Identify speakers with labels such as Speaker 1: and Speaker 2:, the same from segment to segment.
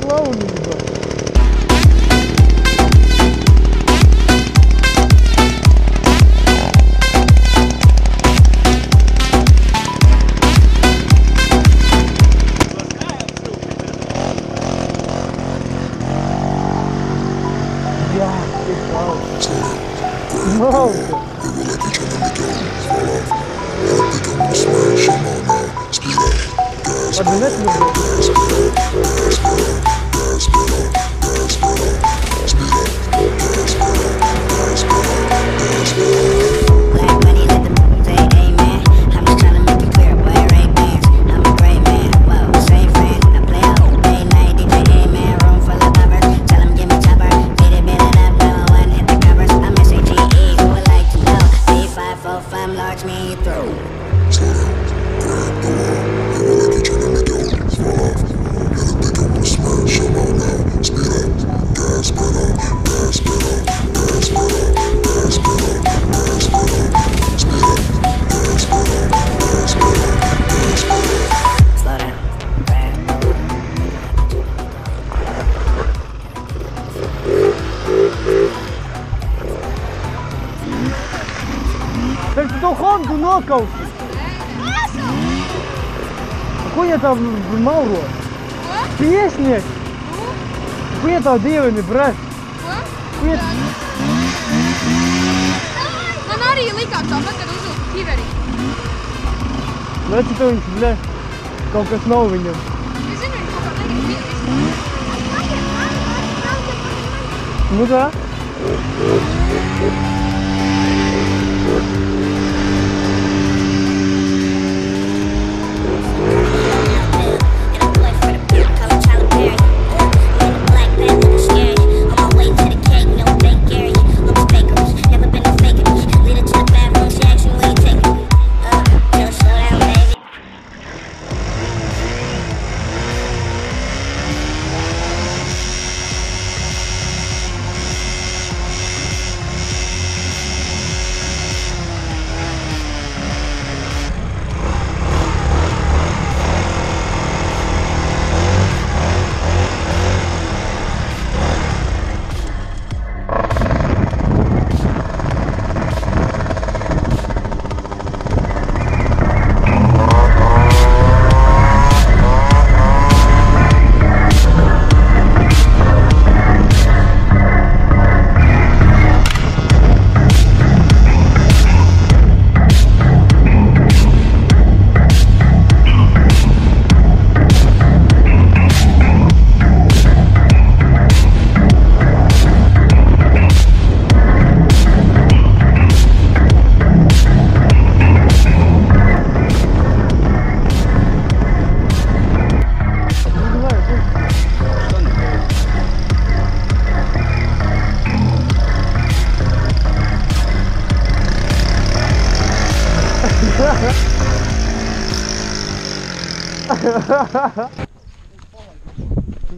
Speaker 1: Launība. Jā, tik lauz. Lauza. Labi, neslūdzu. Tad tu to Hondu nokausi. Ko ja tev mauro? Piesniegt. Ko ja tev dievini brēc? Ko ja...
Speaker 2: Man arī likās tāpat, kad uzvilku kiveri.
Speaker 1: Leci tev viņš, bļē, kaut kas nav viņam.
Speaker 2: Es zinu, viņš kaut kā negatīvi.
Speaker 1: Nu tā?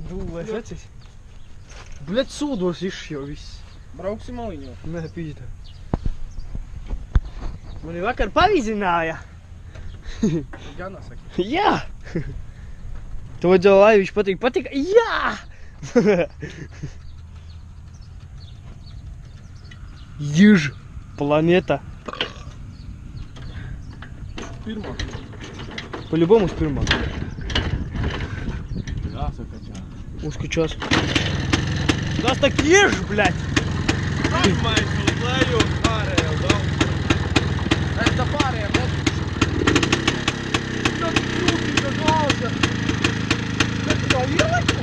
Speaker 1: Dūlēs vecis. Bļet, sūdos jau viss.
Speaker 3: Brauksim maliņo?
Speaker 1: Nē, pīžda. Mani vakar pavizināja.
Speaker 3: Gana saki.
Speaker 1: Jā! Tu vajadzēja, lai viņš patika. Jā! Již. Planeta.
Speaker 3: Pirmā.
Speaker 1: По-любому с pirmā.
Speaker 3: Jā, sakачā.
Speaker 1: Ускачās. Tas tak již, bļet!
Speaker 3: Atmaiņu, leju, pārējo daudz. Es da pārējiem netušu. Tad trūkī, tad gauža. Bet tu tā ieleku?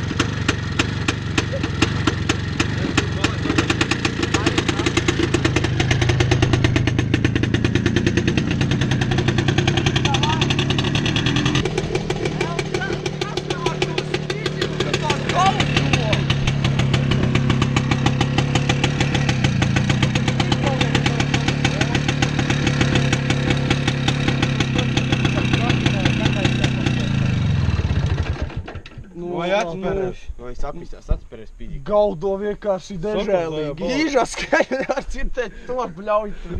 Speaker 3: Vai sapīstās atspērēs pīdīgi?
Speaker 1: Gaudo vienkārši dežēlīgi. Īžā skaļi nevar cirtēt to bļauj tur.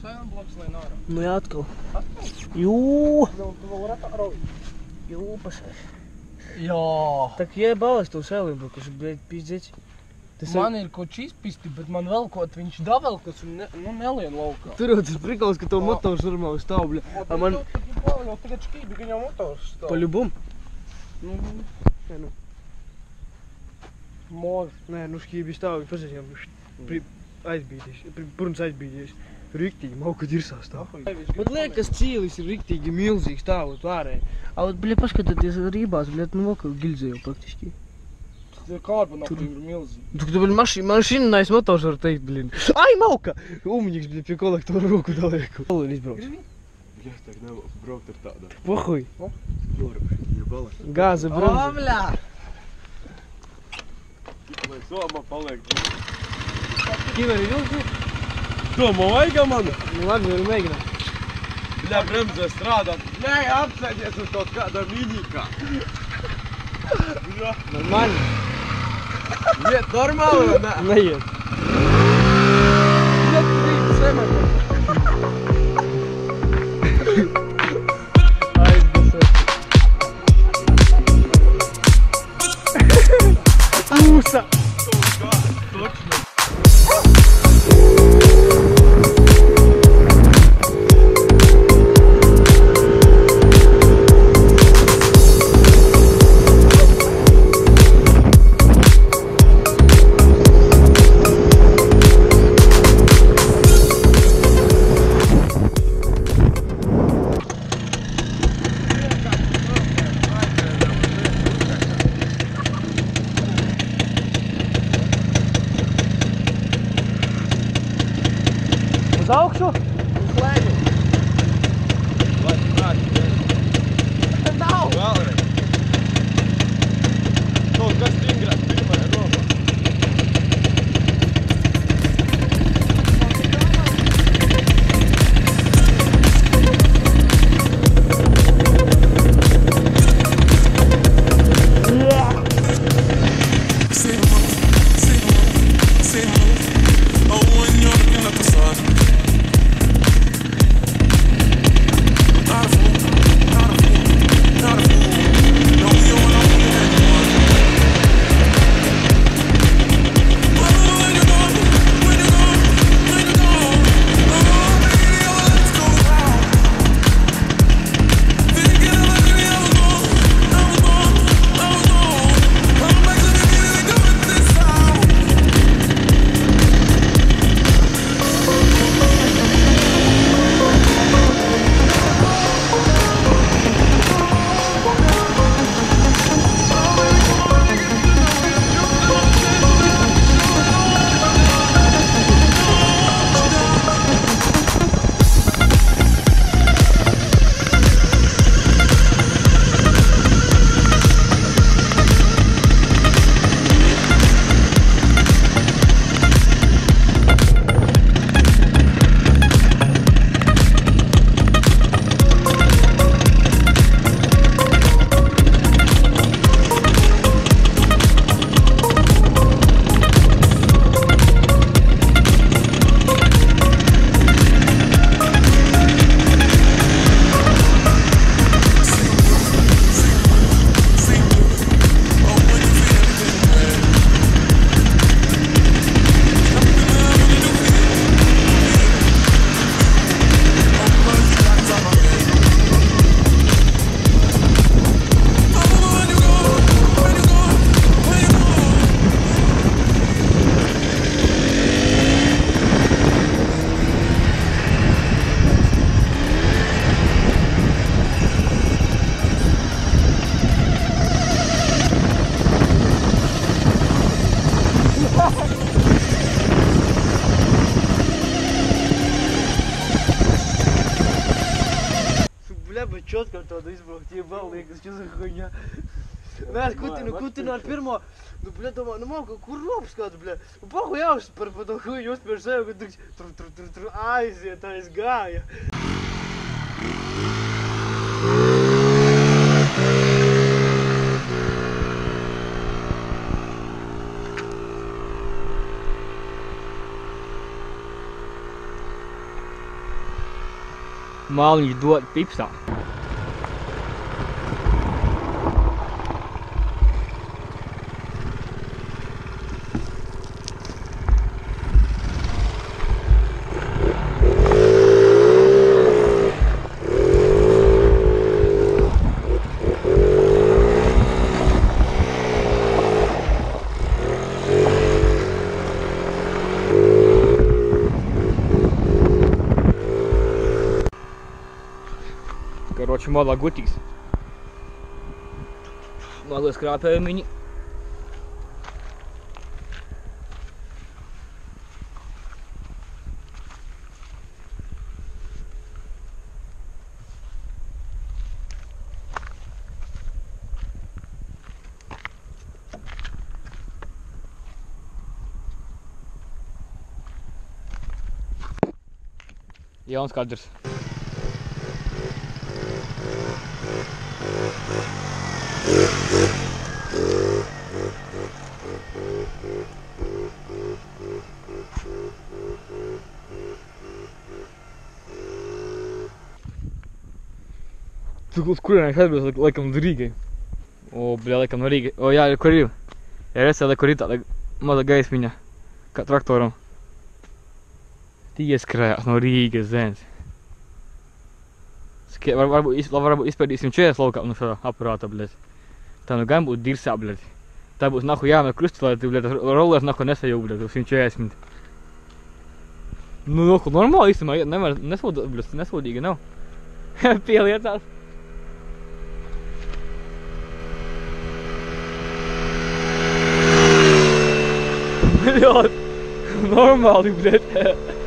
Speaker 3: Silent bloks lai nārā.
Speaker 1: Nu jā, atkal. Jū!
Speaker 3: Tu vēl rata rauj.
Speaker 1: Jūpašais.
Speaker 3: Jā.
Speaker 1: Так ебалась tu Selimbu, kas, blēd, pizdzici.
Speaker 3: Man ir kaut izpisti, bet man vēl kaut viņš davelkas un nelien laukā.
Speaker 1: Tur jau tas prikals, ka to motors normāli stāv, bļa.
Speaker 3: A man... Jau tagad šķībi, ka viņam motors stāv.
Speaker 1: Pa-ļubum?
Speaker 3: Nu,
Speaker 1: Nē, nu.
Speaker 3: Mož.
Speaker 1: Nē, nu šķībi stāv, viņi pasažiem aizbīdies, pruns aizbīdies. Riktīgi, mauka dirsā stāv. Bet liekas, cīlis ir riktīgi milzīgs stāvot vārēji. A, bļa, paskatieties rībās, bļa, nu vokal gildzēju praktiski.
Speaker 3: Karbonapli ir milzīgi.
Speaker 1: Tu, bļa, mašīnais motors var teikt, blin. Ai, mauka! Umņiks, bļa, pie kolektora roku dalieku. Kolēni izbrauc.
Speaker 3: Jā, tak nav braukt ar tādu.
Speaker 1: Pohuj.
Speaker 3: Jebala.
Speaker 1: Gāze bronza.
Speaker 3: Bļā! Lai soma paliek.
Speaker 1: Kiveri vilki?
Speaker 3: Soma vajag man?
Speaker 1: Nu, labi, varu mēģināt.
Speaker 3: Bļā, bremzē strādā. Nē, apsēdies uz kaut kādā miņikā. Bļā.
Speaker 1: Normāli.
Speaker 3: Iet normāli vai nē?
Speaker 1: Neiet.
Speaker 3: Iet trīt semēr.
Speaker 1: Ūsa!
Speaker 3: Точно.
Speaker 1: Uz augšu?
Speaker 3: Uz leju. Lai prāti, ne? Nav! Vēlreiz. Kaut kas stingrāk pirmajā romā.
Speaker 1: Čotkam tādu izbraukt, jebal, liekas, čo za huņā. Nē, kutinu ar pirmo, nu, bļa, domāju, nu, mauka, kur rops kāds, bļa. Un pahu jāus par to huņu uzspēr sev, kad tur aiziet, aizgāja. Māliņi dod pipsā.
Speaker 4: Короче, мало готикс. Мало скрапаем мини. Jauns kadrs. Uz kurienē atbrauc, laikam, uz Rīgai. O, bļā, laikam no Rīgai. O, jā, kur ir? Ja redzēju, kur ir tāda maza gaismiņa, kā traktoram. Tie skrējās no Rīgas zēns. Varbūt izpēdīsim 40 laukā no šā aparāta, bļēt. Tā nu gan būtu dirsā, bļēt. Tā būs nahu jāmēr krustilēti, bļēt, rollers nahu nesajūg, bļēt, uz 140. Nu, nahu normāli īstenībā, nevar, nesodīgi nav. Pielietās. Bļāt, normāli, bļēt.